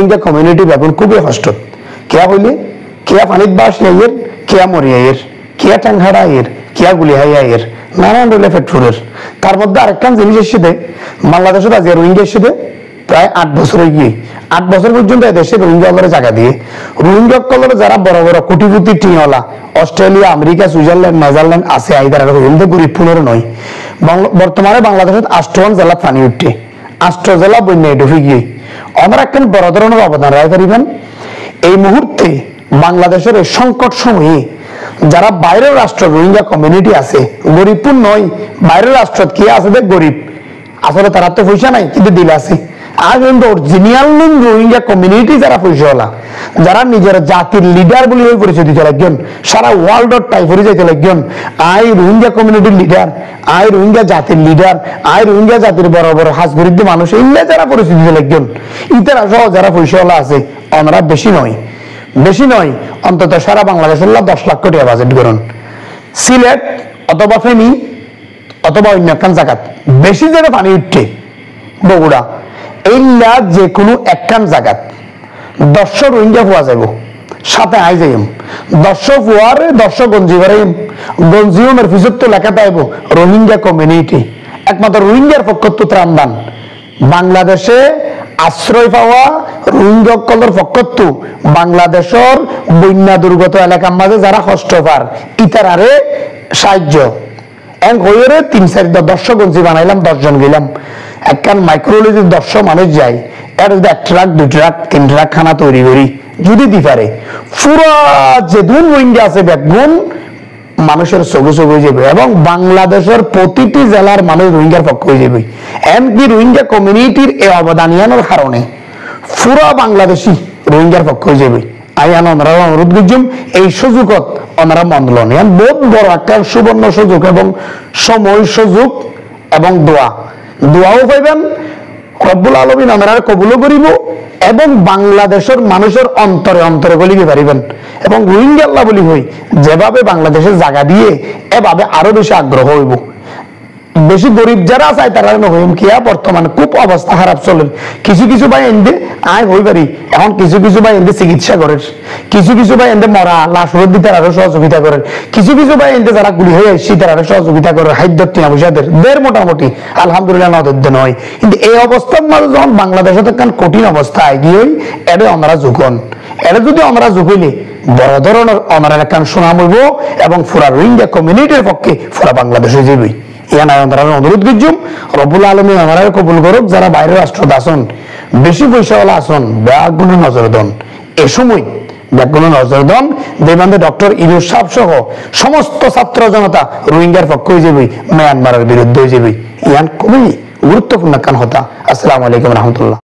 Rohingya community বেগুন খুবই কষ্ট কেয়া হইলে কেয়া পানিত বাস আইয়ের কেয়া মরি আইয়ের কেয়া টাংহাড়া আইয়ের কেয়া গুলিহাই আইয়ের নানান রইলে ফেটফুরের তার মধ্যে আরেকখান জিনিস এসে বাংলাদেশের আজ রোহিঙ্গা এসে প্রায় 8 বছর হয়ে গিয়ে 8 বছর পর্যন্ত দেশে রোহিঙ্গা জায়গা দিয়ে রোহিঙ্গা কলর যারা বড় বড় কোটিপতি টিওলা অস্ট্রেলিয়া আমেরিকা সুইজারল্যান্ড নেদারল্যান্ড আছে আইদার রোহিঙ্গা গরিব ফুলের নয় বর্তমানে বাংলাদেশের 8 জেলা পানি উঠে 8 জেলা বন্যায় ডুবে গিয়ে আমরা একখান বড় ধরনের অবদান রায় পারিবেন এই মুহূর্তে বাংলাদেশের এই সংকট সময়ে যারা বাইরের রাষ্ট্র রোহিঙ্গা কমিউনিটি আছে গরিবপুর নয় বাইরের রাষ্ট্র কি আছে দেখ গরিব আসলে তারা তো পয়সা নাই কিন্তু দিল আছে আর কিন্তু অরিজিনাল রোহিঙ্গা কমিউনিটি যারা পয়সাওয়ালা যারা নিজের জাতির লিডার বলে ওই পরিচয় দিতে লাগবেন সারা ওয়ার্ল্ড টাইফরি যাইতে লাগবেন আই রোহিঙ্গা কমিউনিটির লিডার আই রোহিঙ্গা জাতির লিডার আই রোহিঙ্গা জাতির বড় বড় হাজগরিদ্দ মানুষ ইল্লা যারা পরিচয় দিতে লাগবেন ইতারা সহ যারা পয়সাওয়ালা আছে ওনারা বেশি নয় অন্তত সারা বাংলাদেশের 10 লাখ কোটি বাজেট করুন সিলেট অথবা ফেনী অথবা অন্য একখান জায়গাত বেশি যেটা পানি উঠছে বগুড়া এইলা যে কোনো একখান জায়গাত 10 রোহিঙ্গা পাওয়া যাব সাথে আই যাইম 10 ফুয়ারে 10 গঞ্জি করাইম গঞ্জিওমের ফিজত তো লেখা পাইব রোহিঙ্গা কমিউনিটি একমাত্র রোহিঙ্গার পক্ষ তো ত্রাণদান বাংলাদেশে আশ্রয় পাওয়া রোহিঙ্গা কলর পক্ষ বাংলাদেশের বন্যা দুর্গত এলাকার মাঝে যারা কষ্ট পার ইতারারে সাহায্য এক হইরে 3-4 গঞ্জি বানাইলাম 10 জন গেলাম একখান মাইক্রোলজির 10 মানুষ যায় এর 1 ট্রাক 2 ট্রাক 3 ট্রাক খানা তৈরি করি যদি দি পারে পুরা যে দুন রোহিঙ্গা আছে বেগুন মানুষের চোখে হয়ে যাবে এবং বাংলাদেশের প্রতিটি জেলার মানুষ রোহিঙ্গার পক্ষ হয়ে যাবে এমনকি রোহিঙ্গা কমিউনিটির এই অবদানিয়ানোর কারণে পুরা বাংলাদেশি রোহিঙ্গার পক্ষ হয়ে যাবে আইয়ান ওনারা অনুরোধ করছুম এই সুযোগত ওনারা মন্দলন বহুত বড় একটা সুবর্ণ সুযোগ এবং সময় সুযোগ এবং দোয়াও পাইবেন রব্বুল আলামিন ওনারা কবুলও করিব এবং বাংলাদেশের মানুষের অন্তরে গলিয়ে পারিবেন এবং রোহিঙ্গা আল্লাহ বলি হই যেভাবে বাংলাদেশের জায়গা দিয়ে এভাবে আরো বেশি আগ্রহ হইব বেশি গরিব যারা আছে তারা হইম কিয়া বর্তমানে খুব অবস্থা খারাপ চলে কিছু ভাই এনে আয় হই পারি এখন কিছু ভাই এনে চিকিৎসা করে কিছু ভাই এনে মরা লাশ দিতে আরো সহযোগিতা করে কিছু ভাই এনে যারা গুলি হয়ে আসছি তারা সহযোগিতা করে খাদ্য টিয়া পয়সাদের দের মোটামুটি আলহামদুলিল্লাহ নদদ্য নয় কিন্তু এই অবস্থার মাঝে যখন বাংলাদেশে তো কঠিন অবস্থা এগিয়ে এটা আমরা ঝুঁকন এটা যদি আমরা ঝুঁকিলে বড় ধরনের আমরা একখান সুনাম হইব এবং পুরা রোহিঙ্গা কমিউনিটির পক্ষে পুরা বাংলাদেশে যাবে অনুরোধ করছুম রব্বুল আলামিন আমরা কবুল করুক যারা বাইরের রাষ্ট্র আসন বেশি পয়সাওয়ালা আসন ব্যাগুলো নজর দন এ সময় ব্যাগুলো নজর দন দেবান্দে ডক্টর ইউনূস সাহেব সহ সমস্ত ছাত্র জনতা রোহিঙ্গার পক্ষ হয়ে যাবে মায়ানমারের বিরুদ্ধে হয়ে যাবে ইয়ান খুবই গুরুত্বপূর্ণ কান হতা আসসালামু আলাইকুম রহমতুল্লাহ।